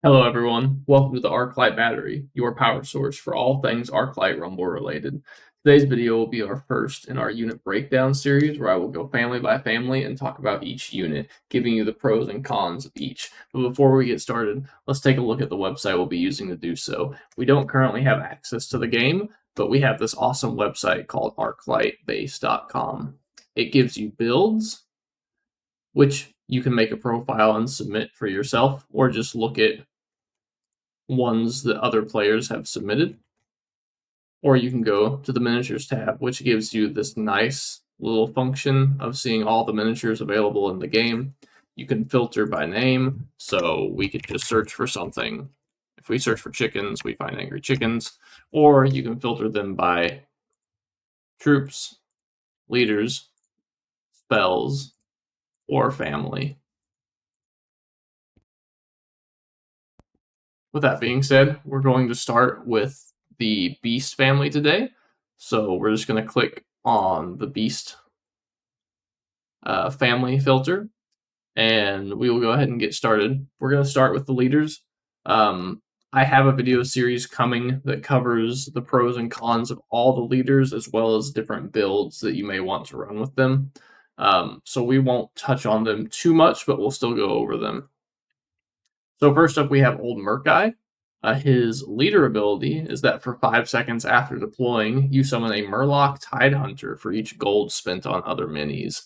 Hello everyone, welcome to the Arclight Battery, your power source for all things Arclight Rumble related. Today's video will be our first in our unit breakdown series where I will go family by family and talk about each unit, giving you the pros and cons of each. But before we get started, let's take a look at the website we'll be using to do so. We don't currently have access to the game, but we have this awesome website called arclightbase.com. It gives you builds, which you can make a profile and submit for yourself, or just look at ones that other players have submitted. Or you can go to the miniatures tab, which gives you this nice little function of seeing all the miniatures available in the game. You can filter by name, so we could just search for something. If we search for chickens, we find angry chickens. Or you can filter them by troops, leaders, spells, or family. With that being said, we're going to start with the Beast family today. So we're just going to click on the Beast family filter, and we will go ahead and get started. We're going to start with the leaders. I have a video series coming that covers the pros and cons of all the leaders, as well as different builds that you may want to run with them. So we won't touch on them too much, but we'll still go over them. So first up, we have Old Murk-Eye. His leader ability is that for 5 seconds after deploying, you summon a Murloc Tidehunter for each gold spent on other minis.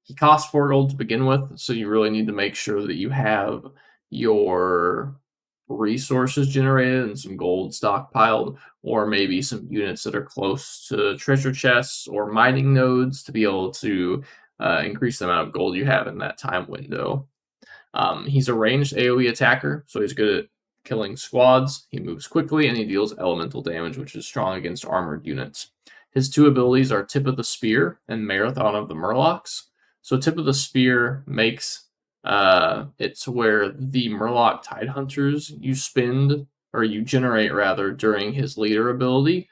He costs 4 gold to begin with, so you really need to make sure that you have your resources generated and some gold stockpiled, or maybe some units that are close to treasure chests or mining nodes to be able to increase the amount of gold you have in that time window. He's a ranged AoE attacker, so he's good at killing squads. He moves quickly, and he deals elemental damage, which is strong against armored units. His 2 abilities are Tip of the Spear and Marathon of the Murlocs. So Tip of the Spear makes it to where the Murloc Tidehunters you generate rather during his leader ability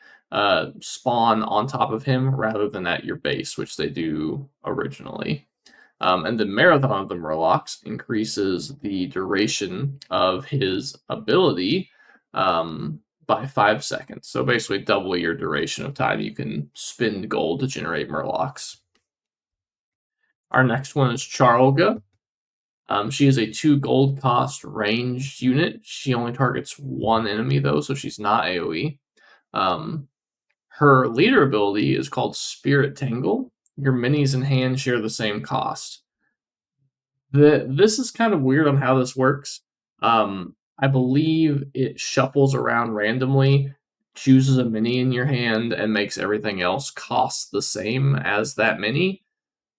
spawn on top of him rather than at your base, which they do originally. And the Marathon of the Murlocs increases the duration of his ability by 5 seconds. So basically double your duration of time you can spend gold to generate Murlocs. Our next one is Charlga. She is a 2 gold cost ranged unit. She only targets 1 enemy though, so she's not AoE. Her leader ability is called Spirit Tangle. Your minis in hand share the same cost. This is kind of weird on how this works. I believe it shuffles around randomly, chooses a mini in your hand, and makes everything else cost the same as that mini.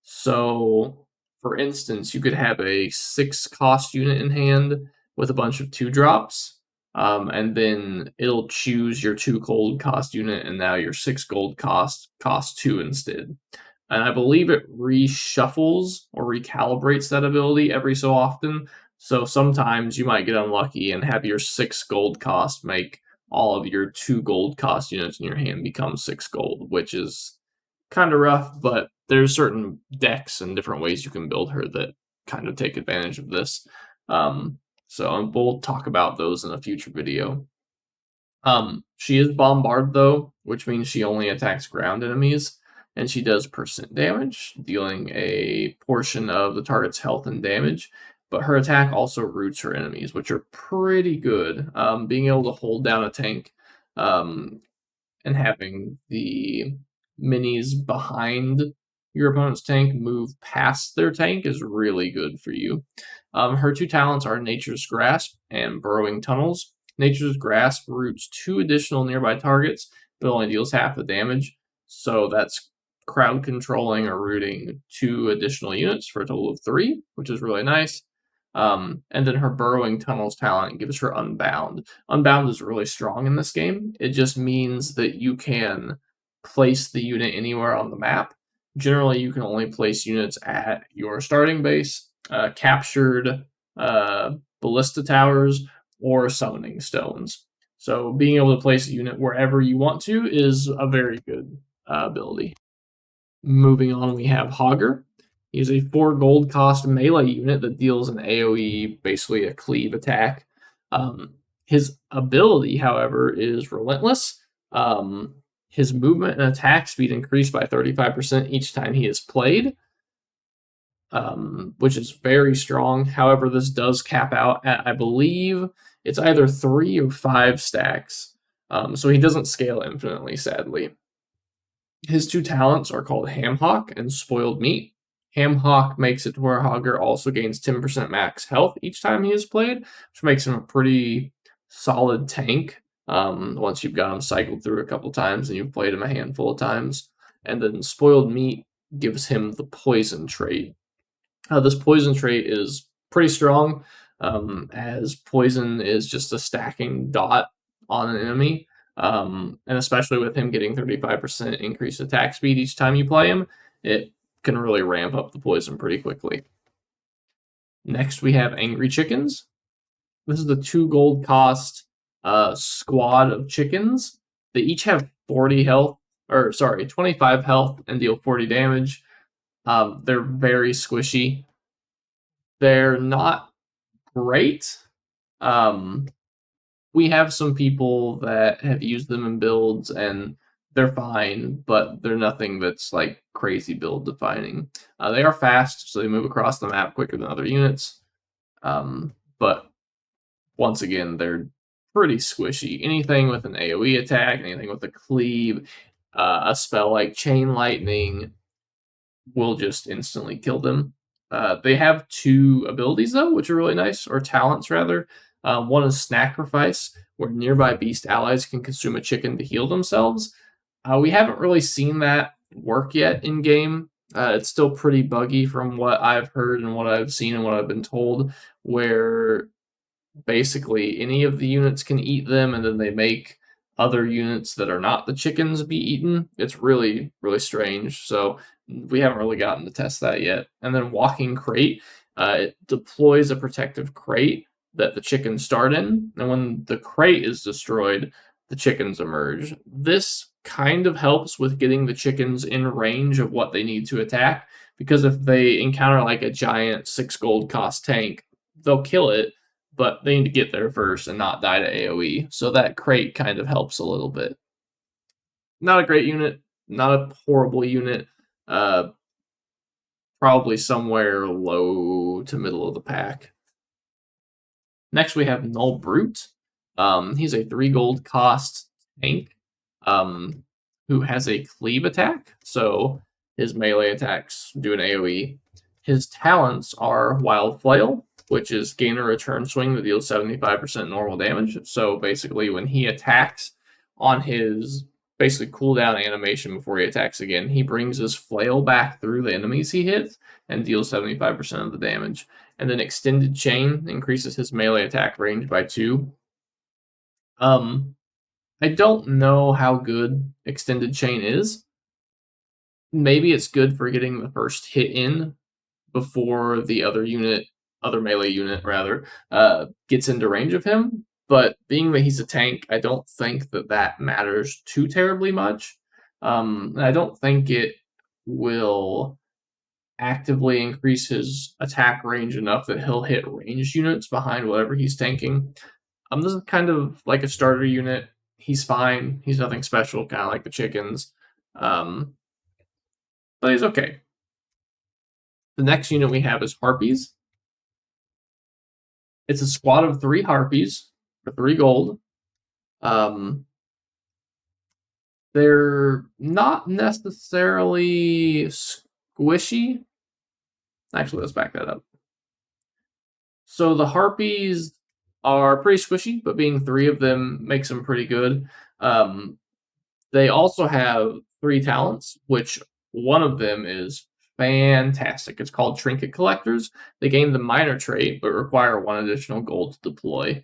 So, for instance, you could have a 6 cost unit in hand with a bunch of 2-drops, and then it'll choose your 2 gold cost unit, and now your 6 gold costs 2 instead. And I believe it reshuffles or recalibrates that ability every so often. So sometimes you might get unlucky and have your 6 gold cost make all of your 2 gold cost units in your hand become 6 gold, which is kind of rough, but there's certain decks and different ways you can build her that kind of take advantage of this. So we'll talk about those in a future video. She is Bombard though, which means she only attacks ground enemies. And she does percent damage, dealing a portion of the target's health and damage. But her attack also roots her enemies, which are pretty good. Being able to hold down a tank and having the minis behind your opponent's tank move past their tank is really good for you. Her 2 talents are Nature's Grasp and Burrowing Tunnels. Nature's Grasp roots 2 additional nearby targets, but only deals half the damage. So that's crowd controlling or rooting 2 additional units for a total of 3, which is really nice. And then her Burrowing Tunnels talent gives her Unbound. Unbound is really strong in this game. It just means that you can place the unit anywhere on the map. Generally, you can only place units at your starting base, captured ballista towers, or summoning stones. So being able to place a unit wherever you want to is a very good ability. Moving on, we have Hogger. He's a 4 gold cost melee unit that deals an AoE, basically a cleave attack. His ability, however, is Relentless. His movement and attack speed increase by 35% each time he is played, which is very strong. However, this does cap out at, I believe, it's either 3 or 5 stacks. So he doesn't scale infinitely, sadly. His 2 talents are called Hamhawk and Spoiled Meat. Hamhawk makes it to where Hogger also gains 10% max health each time he is played, which makes him a pretty solid tank once you've got him cycled through a couple times and you've played him a handful of times. And then Spoiled Meat gives him the Poison trait. This Poison trait is pretty strong, as Poison is just a stacking dot on an enemy. And especially with him getting 35% increased attack speed each time you play him, it can really ramp up the poison pretty quickly. Next, we have Angry Chickens. This is the 2 gold cost squad of chickens. They each have 25 health and deal 40 damage. They're very squishy. They're not great. We have some people that have used them in builds and they're fine, but they're nothing that's like crazy build defining. They are fast, so they move across the map quicker than other units. But once again, they're pretty squishy. Anything with an AoE attack, anything with a cleave, a spell like Chain Lightning will just instantly kill them. They have 2 abilities though, which are really nice, or talents rather. One is Sacrifice, where nearby beast allies can consume a chicken to heal themselves. We haven't really seen that work yet in game. It's still pretty buggy from what I've heard and what I've seen and what I've been told, where basically any of the units can eat them and then they make other units that are not the chickens be eaten. It's really, really strange. So we haven't really gotten to test that yet. And then Walking Crate, it deploys a protective crate that the chickens start in, and when the crate is destroyed, the chickens emerge. This kind of helps with getting the chickens in range of what they need to attack, because if they encounter like a giant 6 gold cost tank, they'll kill it, but they need to get there first and not die to AoE. So that crate kind of helps a little bit. Not a great unit, not a horrible unit. Probably somewhere low to middle of the pack. Next, we have Null Brute. He's a 3 gold cost tank who has a cleave attack, so his melee attacks do an AoE. His talents are Wild Flail, which is gain a return swing that deals 75% normal damage. So basically, when he attacks on his basically cooldown animation before he attacks again, he brings his flail back through the enemies he hits and deals 75% of the damage. And then Extended Chain increases his melee attack range by 2. I don't know how good Extended Chain is. Maybe it's good for getting the first hit in before the other melee unit rather, gets into range of him. But being that he's a tank, I don't think that matters too terribly much. I don't think it will actively increase his attack range enough that he'll hit ranged units behind whatever he's tanking. This is kind of like a starter unit. He's fine. He's nothing special, kind of like the chickens. But he's okay. The next unit we have is Harpies. It's a squad of 3 Harpies for 3 gold. They're not necessarily squishy. Actually, let's back that up. So the Harpies are pretty squishy, but being 3 of them makes them pretty good. They also have 3 talents, which one of them is fantastic. It's called Trinket Collectors. They gain the minor trait, but require 1 additional gold to deploy.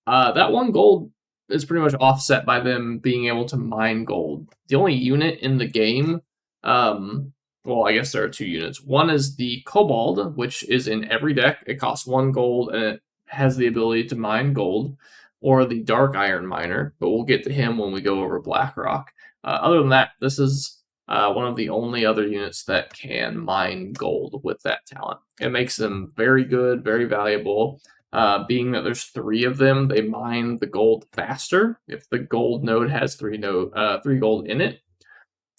That 1 gold is pretty much offset by them being able to mine gold. The only unit in the game, well, I guess there are 2 units. One is the Kobold, which is in every deck. It costs 1 gold, and it has the ability to mine gold, or the Dark Iron Miner, but we'll get to him when we go over Blackrock. Other than that, this is one of the only other units that can mine gold with that talent. It makes them very good, very valuable. Being that there's 3 of them, they mine the gold faster if the gold node has 3 gold in it.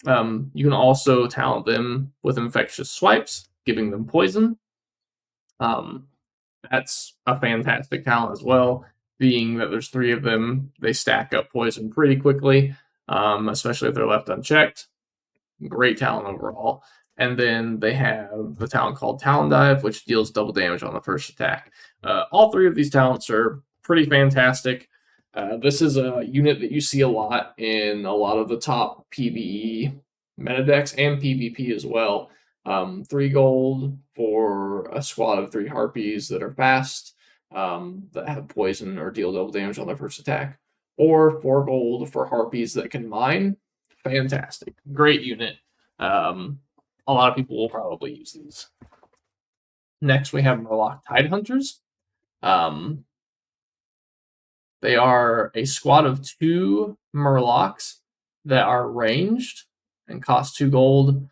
You can also talent them with infectious swipes, giving them poison. That's a fantastic talent as well. Being that there's 3 of them, they stack up poison pretty quickly, especially if they're left unchecked. Great talent overall. And then they have the talent called Talon Dive, which deals double damage on the first attack. All 3 of these talents are pretty fantastic. This is a unit that you see a lot in a lot of the top PvE meta decks and PvP as well. 3 gold for a squad of 3 harpies that are fast, that have poison or deal double damage on their first attack, or 4 gold for harpies that can mine. Fantastic. Great unit. A lot of people will probably use these. Next, we have Murloc Tidehunters. They are a squad of 2 Murlocs that are ranged and cost 2 gold.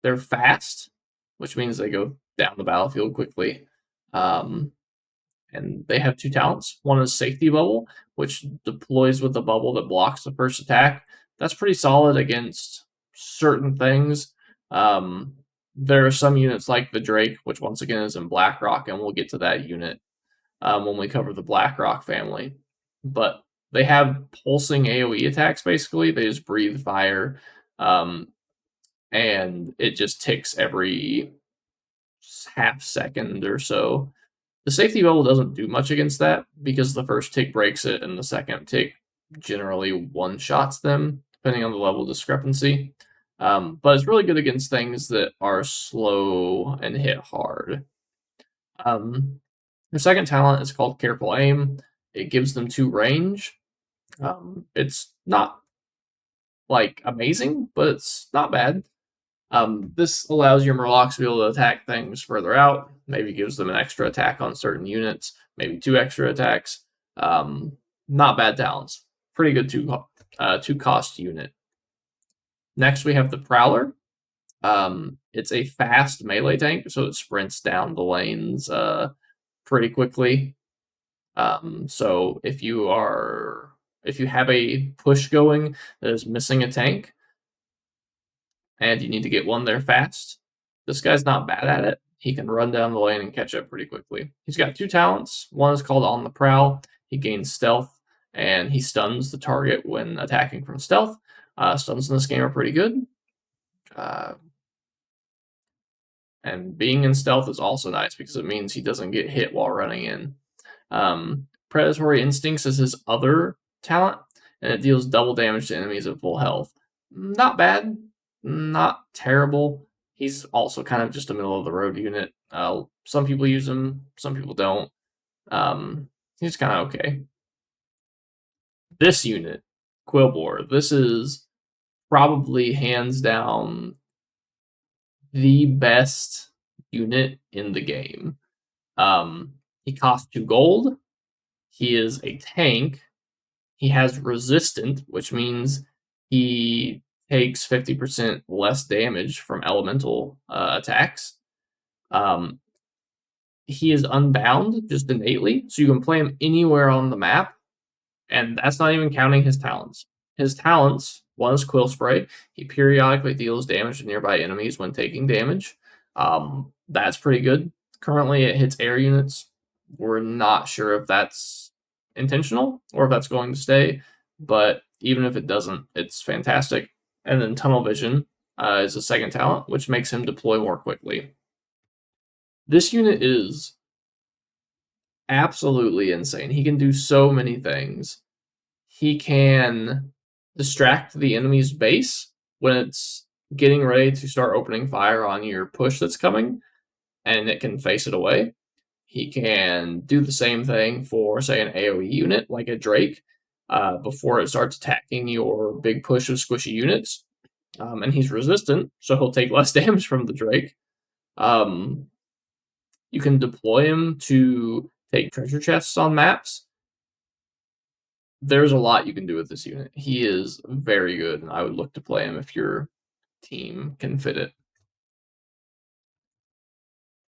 They're fast, which means they go down the battlefield quickly. And they have 2 talents. One is Safety Bubble, which deploys with a bubble that blocks the first attack. That's pretty solid against certain things. There are some units like the Drake, which once again is in Blackrock, and we'll get to that unit when we cover the Blackrock family. But they have pulsing AoE attacks, basically. They just breathe fire, and it just ticks every half second or so. The Safety Bubble doesn't do much against that because the first tick breaks it and the second tick generally one-shots them, depending on the level discrepancy. But it's really good against things that are slow and hit hard. The second talent is called Careful Aim. It gives them 2 range. It's not like amazing, but it's not bad. This allows your Murlocs to be able to attack things further out. Maybe gives them an extra attack on certain units. Maybe 2 extra attacks. Not bad talents. Pretty good 2 cost unit. Next, we have the Prowler. It's a fast melee tank, so it sprints down the lanes pretty quickly. So if you have a push going that is missing a tank, and you need to get one there fast, this guy's not bad at it. He can run down the lane and catch up pretty quickly. He's got 2 talents. One is called On the Prowl. He gains stealth, and he stuns the target when attacking from stealth. Stuns in this game are pretty good. And being in stealth is also nice because it means he doesn't get hit while running in. Predatory Instincts is his other talent, and it deals double damage to enemies at full health. Not bad, not terrible. He's also kind of just a middle-of-the-road unit. Some people use him, some people don't. He's kind of okay. This unit, Quillbore, this is probably hands down the best unit in the game. He costs 2 gold. He is a tank. He has resistant, which means he takes 50% less damage from elemental attacks. He is unbound just innately, so you can play him anywhere on the map, and that's not even counting his talents. His talents, one is Quill Spray. He periodically deals damage to nearby enemies when taking damage. That's pretty good. Currently, it hits air units. We're not sure if that's intentional or if that's going to stay, but even if it doesn't, it's fantastic. And then Tunnel Vision is a second talent, which makes him deploy more quickly. This unit is absolutely insane. He can do so many things. He can distract the enemy's base when it's getting ready to start opening fire on your push that's coming, and it can face it away. He can do the same thing for, say, an AoE unit, like a Drake, before it starts attacking your big push of squishy units. And he's resistant, so he'll take less damage from the Drake. You can deploy him to take treasure chests on maps. there's a lot you can do with this unit. He is very good, and I would look to play him if your team can fit it.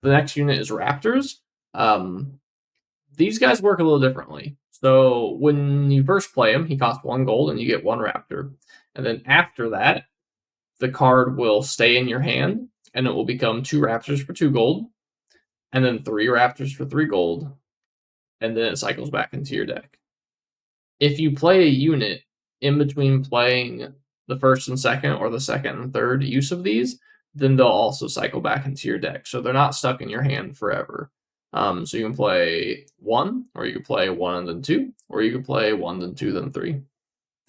The next unit is Raptors. Um, these guys work a little differently. So when you first play him, he costs 1 gold and you get 1 Raptor. And then after that, the card will stay in your hand and it will become 2 Raptors for 2 gold, and then 3 Raptors for 3 gold, and then it cycles back into your deck. If you play a unit in between playing the first and second or the second and third use of these, then they'll also cycle back into your deck. So they're not stuck in your hand forever. So you can play 1, or you can play 1 and then 2, or you can play 1, then 2, then 3.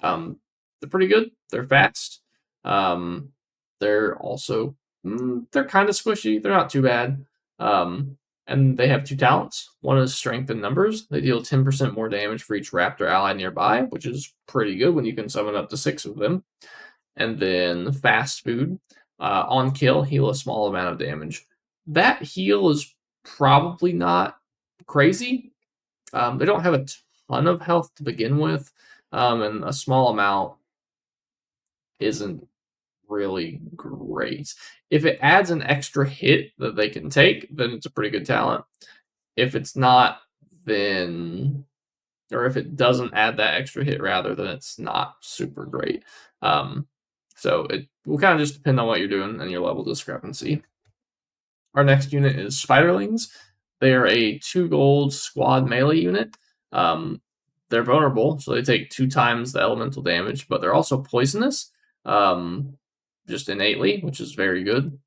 They're pretty good. They're fast. They're also they're kind of squishy. They're not too bad. And they have 2 talents. One is Strength in Numbers. They deal 10% more damage for each Raptor ally nearby, which is pretty good when you can summon up to 6 of them. And then Fast Food. On kill, heal a small amount of damage. That heal is probably not crazy. They don't have a ton of health to begin with, and a small amount isn't really great. If it adds an extra hit that they can take, then it's a pretty good talent. If it's not, then, or if it doesn't add that extra hit rather, then it's not super great. So it will kind of just depend on what you're doing and your level discrepancy. Our next unit is Spiderlings. They are a 2 gold squad melee unit. They're vulnerable, so they take 2 times the elemental damage, but they're also poisonous, just innately, which is very good.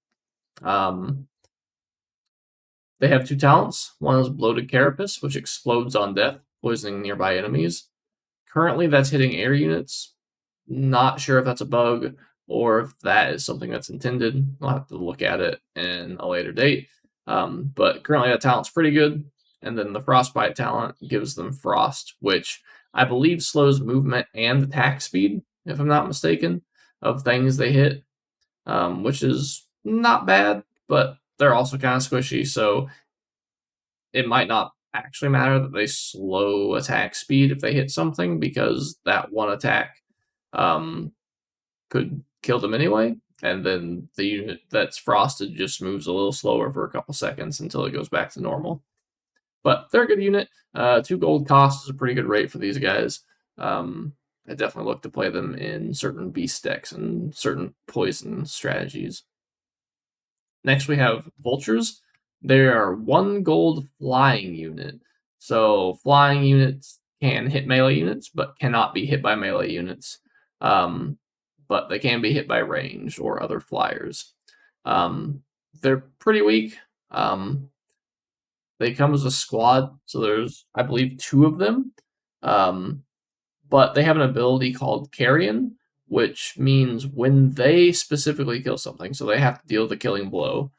They have 2 talents. One is Bloated Carapace, which explodes on death, poisoning nearby enemies. Currently, that's hitting air units. Not sure if that's a bug or if that is something that's intended. I'll have to look at it in a later date. But currently, that talent's pretty good. And then the Frostbite talent gives them Frost, which I believe slows movement and attack speed, if I'm not mistaken, of things they hit, which is not bad, but they're also kind of squishy, so it might not actually matter that they slow attack speed if they hit something, because that one attack could kill them anyway, and then the unit that's frosted just moves a little slower for a couple seconds until it goes back to normal. But they're a good unit. 2 gold cost is a pretty good rate for these guys. I definitely look to play them in certain beast decks and certain poison strategies. Next we have Vultures. They are 1 gold flying unit. So flying units can hit melee units, but cannot be hit by melee units. But they can be hit by ranged or other flyers. They're pretty weak. They come as a squad, so there's, I believe, 2 of them. But they have an ability called Carrion, which means when they specifically kill something, so they have to deal the killing blow,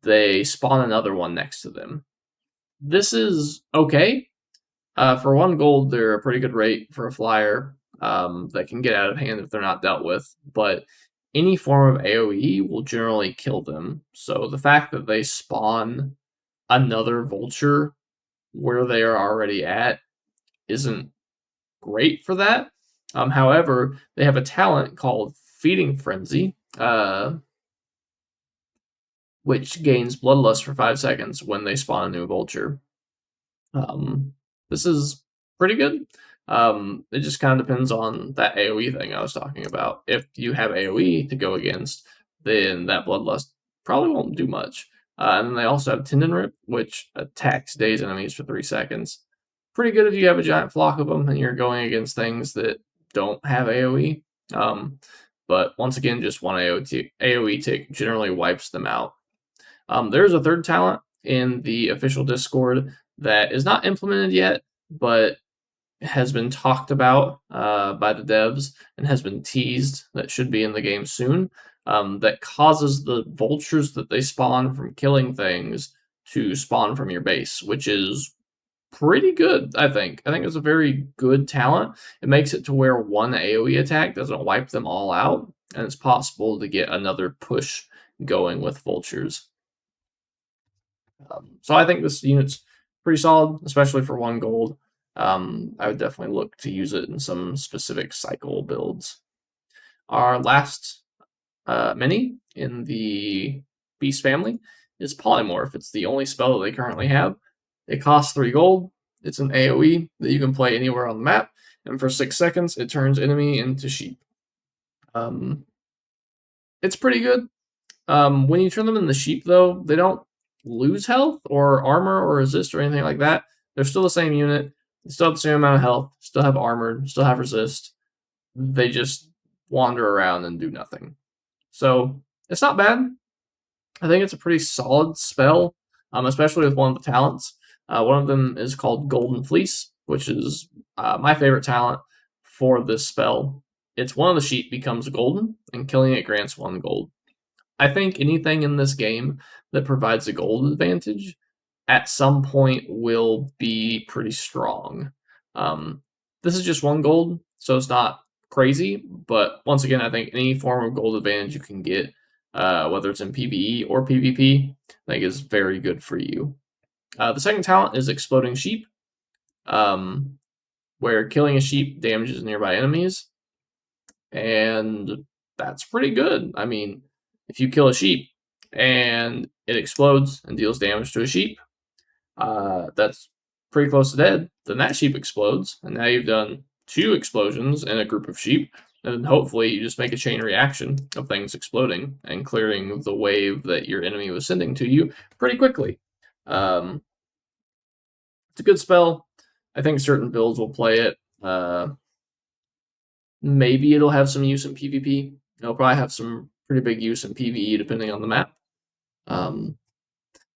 they spawn another one next to them. This is okay. For 1 gold, they're a pretty good rate for a flyer that can get out of hand if they're not dealt with, but any form of AoE will generally kill them. So the fact that they spawn another vulture where they are already at isn't great for that. However, they have a talent called Feeding Frenzy, which gains Bloodlust for 5 seconds when they spawn a new vulture. This is pretty good. It just kind of depends on that AoE thing I was talking about. If you have AoE to go against, then that Bloodlust probably won't do much. And then they also have Tendon Rip, which attacks dazed enemies for 3 seconds. Pretty good if you have a giant flock of them and you're going against things that don't have AoE. But once again, just one AoE tick generally wipes them out. There's a 3rd talent in the official Discord that is not implemented yet, but has been talked about by the devs and has been teased that should be in the game soon, that causes the vultures that they spawn from killing things to spawn from your base, which is pretty good, I think. I think it's a very good talent. It makes it to where 1 AoE attack doesn't wipe them all out, and it's possible to get another push going with vultures. So I think this unit's pretty solid, especially for 1 gold. I would definitely look to use it in some specific cycle builds. Our last mini in the Beast family is Polymorph. It's the only spell that they currently have. It costs 3 gold. It's an AoE that you can play anywhere on the map, and for 6 seconds, it turns enemy into sheep. It's pretty good. When you turn them into sheep, though, they don't lose health or armor or resist or anything like that. They're still the same unit. They still have the same amount of health. Still have armor. Still have resist. They just wander around and do nothing. So it's not bad. I think it's a pretty solid spell, especially with one of the talents. One of them is called Golden Fleece, which is my favorite talent for this spell. It's one of the sheep becomes golden, and killing it grants 1 gold. I think anything in this game that provides a gold advantage at some point will be pretty strong. This is just 1 gold, so it's not crazy, but once again, I think any form of gold advantage you can get, whether it's in PvE or PvP, I think is very good for you. The second talent is Exploding Sheep, where killing a sheep damages nearby enemies, and that's pretty good. I mean, if you kill a sheep and it explodes and deals damage to a sheep, that's pretty close to dead. Then that sheep explodes, and now you've done 2 explosions in a group of sheep, and then hopefully you just make a chain reaction of things exploding and clearing the wave that your enemy was sending to you pretty quickly. It's a good spell. I think certain builds will play it. Maybe it'll have some use in PvP. It'll probably have some pretty big use in PvE depending on the map.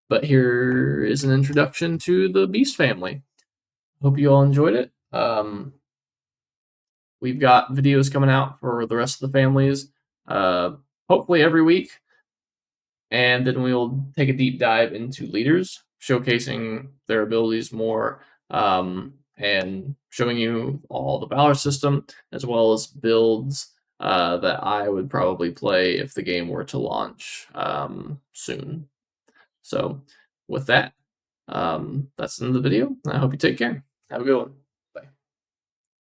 But here is an introduction to the Beast family. Hope you all enjoyed it. We've got videos coming out for the rest of the families, hopefully every week. And then we'll take a deep dive into leaders, showcasing their abilities more, and showing you all the Valor system, as well as builds that I would probably play if the game were to launch soon. So with that, that's the end of the video. I hope you take care. Have a good one.